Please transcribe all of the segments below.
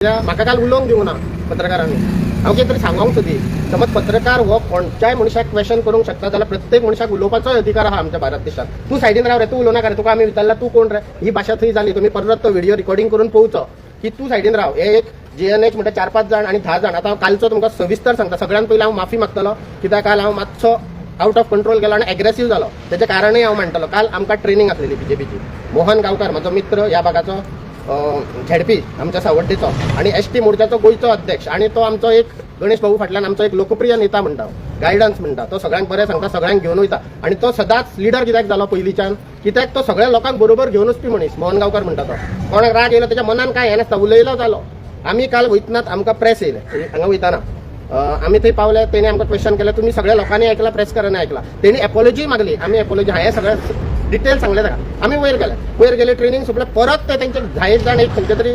म्हाका काल उलोवंक दिवना पत्रकारांनी हांव कितें तरी सांगूंक सोदी समज पत्रकार हो कोणत्याय मनशाक क्वेश्चन करूंक शकता जाल्यार प्रत्येक मनशाक उलोवपाचो अधिकार आहा आमच्या भारत देशात. तू सायडीन राव रे, तू उलोवं नाका रे, तुका आमी विचारला तू कोण रे, ही भाशा थंय जाली. तुम्ही परत तो व्हिडिओ रिकॉर्डिंग करून पळोवचो की तू सायडीन राव. हे एक JNH म्हणटा 4-5 जाण आणि 10 जाण. आता हांव कालचो तुमकां सविस्तर सांगता. सगळ्यान पयलीं हांव माफी मागतलो कित्याक काल हांव मातसो आउट ऑफ कंट्रोल गेलो आणि एग्रेसिव्ह जालो. त्याचे कारणय हांव म्हणटलो. काल आमकां ट्रेनिंग आसलेली BJPची. मोहन गांवकार म्हजो मित्र ह्या भागाचो झेडपी आमच्या सावड्डेचो आणि ST मोर्चाचो गोंयचो अध्यक्ष आणि तो आमचो एक गणेश भाऊ फाटल्यान आमचो एक लोकप्रिय नेता म्हणटा, गायडन्स म्हणटा. तो सगळ्यांक बरें सांगता, सगळ्यांक घेवन वयता आणि तो सदांच लिडर कित्याक जालो पयलींच्यान कित्याक तो सगळ्या लोकांक बरोबर घेवन वचपी मनीस. मोहन गांवकार म्हणटा तो. कोणाक राग येयलो त्याच्या मनान काय हें नासता, उलयलो जालो. आमी काल वयतनात आमकां प्रेस येयले हांगा वयताना. आमी थंय पावले, तेणी आमकां क्वेश्चन केलें, तुमी सगळ्या लोकांनी ऐकला, प्रेसकारांनी ऐकला. तेणी एपॉलॉजी मागली, आमी एपॉलॉजी हांवें सगळें डिटेल सांगलें ताका. आमी वयर गेले ट्रेनिंग सोंपलें. परत ते तेंचे 10 जाण एक खंयचे तरी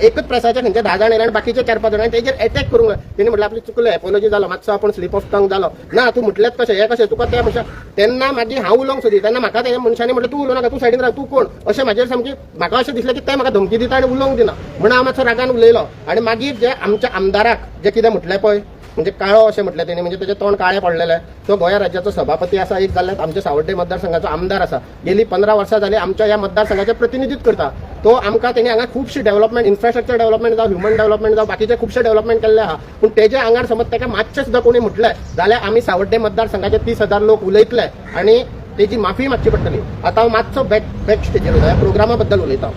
एकच प्रेसाचे खंयचे 10 जाण येयले आणि बाकीचे 4-5 जाण तेजेर अटॅक करूंक लागले. तेणी म्हटलं आपली चुकलें, एपॉलॉजी जालो, मातसो आपूण स्लीप ऑफ टंग जालो. ना तू म्हटलेंच कशें, हें कशें तुका त्या मनशा. तेन्ना मागीर हांव उलोवंक सोदी. तेन्ना म्हाका त्या मनशांनी म्हटलं तू उलोव नाका, तू सायडीन राव, तू कोण अशें म्हाजेर सामकी म्हाका अशें दिसलें की ते म्हाका धमकी दिता आनी उलोवंक दिना म्हणून हांव मातसो रागान उलयलो. आणि मागीर जे आमच्या आमदाराक जे कितें म्हटलें पळय, म्हणजे काळो अशें म्हटलें तेणी, म्हणजे तेजें तोंड काळें पडलेलें. तो गोंय राज्याचो सभापती आसा, एक जाल्यार आमच्या सावड्डे मतदारसंघाचो आमदार आसा. गेली 15 वर्सां जाली आमच्या ह्या मतदारसंघाचें प्रतिनिधित्व करता. तो आमकां तेणी हांगा खुबशी डेव्हलपमेंट, इन्फ्रास्ट्रक्चर डेव्हलपमेंट जावं, ह्युमन डेव्हलपमेंट जावं, बाकीचे खुबशे डेव्हलपमेंट केल्ले आहा. पूण तेजे आंगार समज ताका मातशें सुद्दां कोणी म्हटलें जाल्यार आमी सावड्डे मतदारसंघाचे 30,000 लोक उलयतले आणि तेजी माफी मागची पडटली. आतां हांव मातसो बॅक स्टेजीर ह्या प्रोग्रामा बद्दल उलयतां.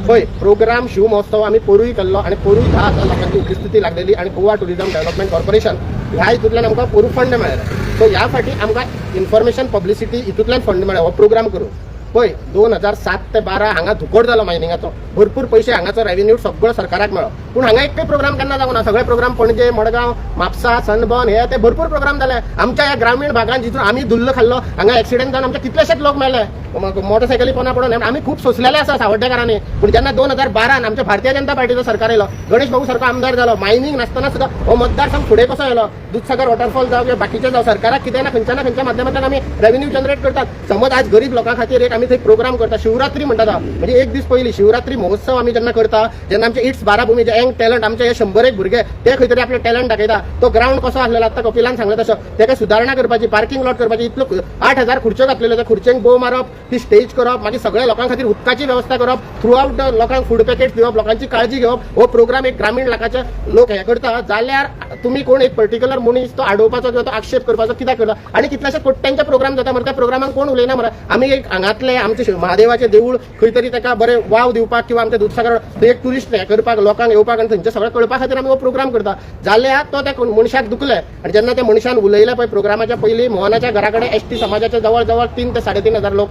पळय, प्रोग्राम शिव महोत्सव आमी पोरूय केल्लो आणि पोरूय 10,000 लोकांची उपस्थिती लागलेली आणि गोवा टुरिझम डेव्हलपमेंट कॉर्पोरेशन ह्या हितूंतल्यान आमकां पोरू फंड मेळ्ळे. सो ह्या फाटी आमकां इन्फॉर्मेशन पब्लिसिटी हितूंतल्यान फंड मेळ्ळे हो प्रोग्राम करून. पळय 2007 ते 12 हांगा धुकोड जालो मायनिंगाचो. भरपूर पयशे हांगाचो रेव्हेन्यू सगळो सरकाराक मेळ्ळो. पूण हांगा एकय प्रोग्राम केन्ना जावना. सगळे प्रोग्राम पणजे, मडगांव, म्हापसा, सनबर्न हे ते भरपूर प्रोग्राम जाले. आमच्या ह्या ग्रामीण भागांत जितून आमी धुल्ल खाल्लो, हांगा एक्सिडेंट जावन आमचे कितलेशेच लोक मेळ्ळे. मोटरसायकली पोना पडून आमी खूब सोंसलेले आसा सावड्डेकारांनी. पूण जेन्ना 2012 आमच्या भारतीय जनता पार्टीचो सरकार येयलो, गणेश भाऊ सारको आमदार जालो, मायनिंग नासतना सुद्दां हो मतदारसंघ फुडें कसो येयलो. दूधसागर वॉटरफॉल जावं किंवा बाकीचे जावं, सरकाराक कितें ना खंयच्या माध्यमांतल्यान आमी रेव्हेन्यू जनरेट करतात. समज आज गरीब लोकां खातीर एक आमी थंय प्रोग्राम करता, शिवरात्री म्हणटा म्हणजे एक दीस पयलीं शिवरात्री महोत्सव आमी जेन्ना करता, जेन्ना आमचे इट्स बाराभूमी जे यंग टॅलंट आमचे हे 100 भुरगे ते खंय तरी आपले टॅलंट दाखयता. तो ग्राउंड कसो आसलेलो आतां कपिलान सांगलें तसो, ताका सुदारणा करपाची, पार्किंग लॉट करपाची. इतलो 8,000 खुर्च्यो घातलेल्यो, त्या खुर्च्यांक बोव मारप, ती स्टेज करप, मागीर सगळ्या लोकां खातीर उदकाची वेवस्था करप, थ्रू आउट लोकांक फूड पॅकेट दिवप, लोकांची काळजी घेवप. हो प्रोग्राम एक ग्रामीण लाखाचे लोक हे करता जाल्यार तुम्ही कोण एक पर्टिक्युलर मनीस तो आडोवपाचो किंवा तो आक्षेप करपाचो कित्याक करता. आणि कितलेशे कोट्यांचे प्रोग्राम जाता मरे, त्या प्रोग्रामाक कोण उलयना मरे. आमी एक हांगातले आमचे महादेवाचे देवूळ खंय तरी ताका बरें वाव दिवपाक किंवा आमच्या दूधसागर थंय एक टुरिस्ट हे करपाक, लोकांक येवपाक आणि थंयचे सगळें कळपा खातीर आमी हो प्रोग्राम करता. जाल्यार तो त्या मनशाक दुखले आणि जेन्ना त्या मनशान उलयले पळय प्रोग्रामाच्या पयलीं, मोहनाच्या घरा कडेन ST समाजाचे जवळ जवळ 3 ते 3,500 लोक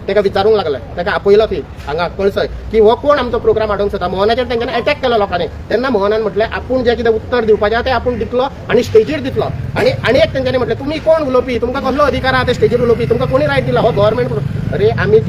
ताका विचारूंक लागले. ताका आपयलो थंय हांगा कळसय की हो कोण आमचो प्रोग्राम हाडूंक सोदता. मोहनाचेर तेंच्यांनी अटॅक केलो लोकांनी. तेन्ना मोहनान म्हटलें आपूण जे कितें उत्तर दिवपाचें ते आपूण दितलो आणि स्टेजीर दितलो. आणि एक तेंच्यांनी म्हटलें तुमी कोण उलोवपी, तुमकां कसलो अधिकार आहा ते स्टेजीर उलोवपी, तुमकां कोणी रायट दिला. हो गव्हर्नमेंट. अरे आमी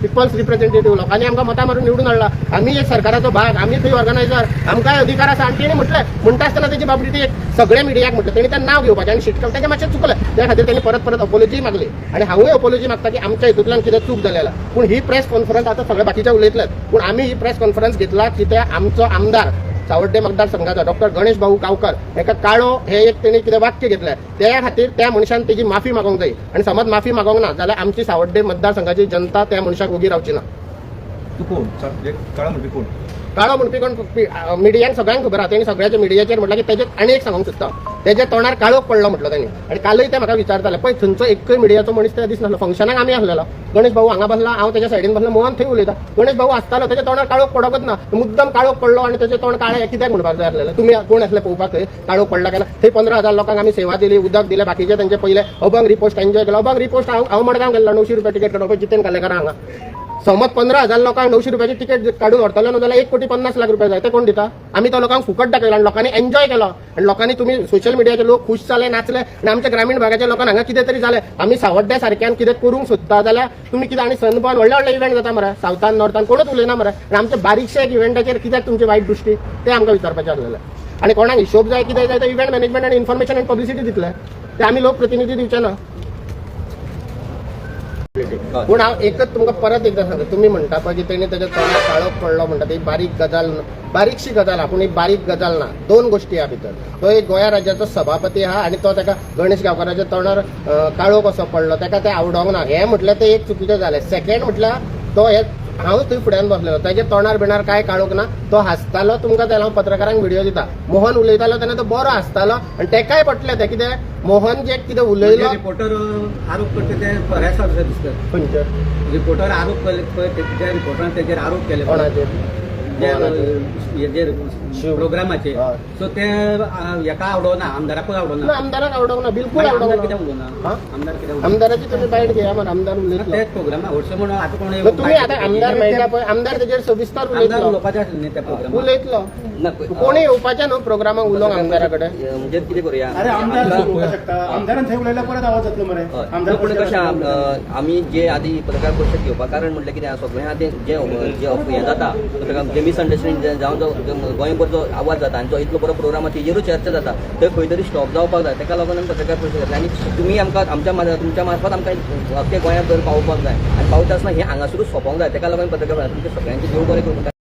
पिपल्स रिप्रेझेंटेटिव्ह, लोकांनी आमकां मतां मारून निवडून हाडला. आमी एक सरकाराचो भाग, आमी थंय ऑर्गनायझर, आमकांय अधिकार आसा. आणि तेणी म्हटलें म्हणटा आसतना तेजी बाबडी ती सगळे मिडियाक म्हटलें, तेणी तें नांव घेवपाचें आणि शिटकावप. तेजें मातशें चुकलें. त्या खातीर तेणी परत अपॉलॉजी मागली आणि हांवूय अपॉलॉजी मागता की आमच्या हितूंतल्यान कितें चूक जालेला. पूण ही प्रेस कॉन्फरन्स आता सगळे बाकीचे उलयतलेत, पूण आमी ही प्रेस कॉन्फरन्स घेतला कित्याक आमचो आमदार सावड्डे मतदारसंघाचो डॉक्टर गणेश भाऊ गांवकर हेका काळो हे एक तेणी कितें वाक्य घेतलें, त्या खातीर त्या मनशान तेजी माफी मागोंक जाय. आणि समज माफी मागोंक ना जाल्यार आमची सावड्डे मतदारसंघाची जनता त्या मनशाक उगी रावची ना. तू कोण काळा म्हणपी कोण? काळो म्हणपी कोण मिडियांक सगळ्यांक खबर आहा. तेणी सगळ्याच्या मिडियाचेर म्हटलं की तेजे आनी एक सांगूंक सोदता, तेज्या तोंडार काळोख पडलो म्हटलं तेणी. आणि कालय ते म्हाका विचारताले पळय, थंयचो एकय मिडियाचो मनीस त्या दीस नासलो. फंक्शनाक आमी आसलेलो, गणेश भाऊ हांगा बसला, हांव तेच्या सायडीन बसलो, मोहन थंय उलयता. गणेश भाऊ आसतालो, तेच्या तोंडार काळोख पडोकच ना. मुद्दम काळोख पडलो आणि तेजें तोंड काळें कित्याक म्हणपाक जाय आसलेलें. तुमी कोण आसले पळोवपाक थंय काळोख पडला केला. थंय 15,000 लोकांक आमी सेवा दिली, उदक दिलें, बाकीचे तेंचे पयले अभंग रिपोस्ट एन्जॉय केलो. अभंग रिपोस्ट हांव मडगांव गेल्लो, 900 रुपया तिकेट काडून जितेन कालेकर हांगा. समज 15,000 लोकांक 900 रुपयाची तिकेट काढून व्हरतलो न्हू जाल्यार 1,50,00,000 रुपया जाय. ते कोण दिता? आमी तो लोकांक फुकट दाखयलो आणि लोकांनी एन्जॉय केलो. आणि लोकांनी तुम्ही सोशल मिडियाचे लोक खुश जाले, नाचले. आणि आमच्या ग्रामीण भागाच्या लोकांक हांगा कितें तरी जालें, आमी सावड्ड्या सारक्यान कितें करूंक सोदता जाल्यार तुम्ही कितें. आणि सनबर्न व्हडले इव्हेंट जाता मरे सावथान नॉर्थान, कोणूच उलयना मरे. आणि आमच्या बारीकशे एक इव्हेंटाचेर कित्याक तुमची वायट दृष्टी ते आमकां विचारपाचें आसलेलें. आणि कोणाक हिशोब जाय कितें जाय ते इव्हेंट मॅनेजमेंट आणि इन्फॉर्मेशन अँड पब्लिसिटी दितले, ते आमी लोक प्रतिनिधी दिवचे ना. पूण हांव एकच तुमकां परत एकदां सांगता, तुम्ही म्हणटा पळय की तेणी तेच्या तोंडार काळोख पडलो म्हणटा ती बारीक गजाल, बारीकशी गजाल आहा पूण ही बारीक गजाल ना. दोन गोश्टी आहा भितर. तो एक गोंया राज्याचो सभापती आहा आनी तो ताका गणेश गांवकाराच्या तोंडार काळोख कसो पडलो ताका तें आवडोंक ना. हें म्हटल्यार तें एक चुकीचें जालें. सेकंड म्हटल्यार तो हे हांव थंय फुड्यान बसलेलो, ताच्या तोंडार बिणार काय काळोख ना. तो हांसतालो, तुमकां त्याला हांव पत्रकारांक व्हिडिओ दिता. मोहन उलयतालो तेन्ना तो बरो हांसतालो आनी तेकाय पटलें तें कितें मोहन जे कितें उलयलो. रिपोर्टर आरोप करते ते बऱ्याच वर्सां दिसतात. खंयचे रिपोर्टर आरोप केले त्या रिपोर्टरान तेजेर आरोप केले कोणाचेर हेजेर प्रोग्रामाचे. हय. सो ते हेका आवडोना, आमदाराकूय ना, आवडोना. आमदाराक आवडोंक ना, बिलकुल आमदार आवडोंक कित्याक ना. उलोवना? हा? आमदार कित्याक उलोवना? आमदाराची तुम्ही बायट घेया मग आमदार उलयतलो. तेच प्रोग्रामा व्हडशे म्हणून आतां कोण मग तुम्ही आता आमदार मेळटा पळय, आमदार तेजेर सविस्तर आमदार उलयतलो. उलोवपाचे आसले न्ही त्या प्रोग्रामाक. उलयतलो कोणी येवपाचें न्हू प्रोग्रामाक उलोवंक आमदारा कडेन. म्हणजे कितें करूया अरे आमदार उलोवपाक शकता. आमदारान थंय उलयल्यार परत आवाज जातलो मरे. हय. पूण कशें आमी जे आदी पत्रकार परिशद घेवपाक कारण म्हटलें कितें सगळें आतां जे हें जाता जे मिसअंडरस्टँडिंग जावन जो गोंयभर जो आवाज जाता आनी जो इतलो बरो प्रोग्राम तेजेरूच चर्चा जाता थंय खंय तरी स्टॉप जावपाक जाय. ताका लागून आमी पत्रकार परिशद घेतली आनी तुमी आमकां तुमच्या मार्फत आमकां अख्ख्या गोंयांत पावोवपाक जाय आनी पावता आसतना हें हांगासरूच सोंपोवंक जाय. ताका लागून पत्रकार तुमच्या सगळ्यांचे देव बरें करूं.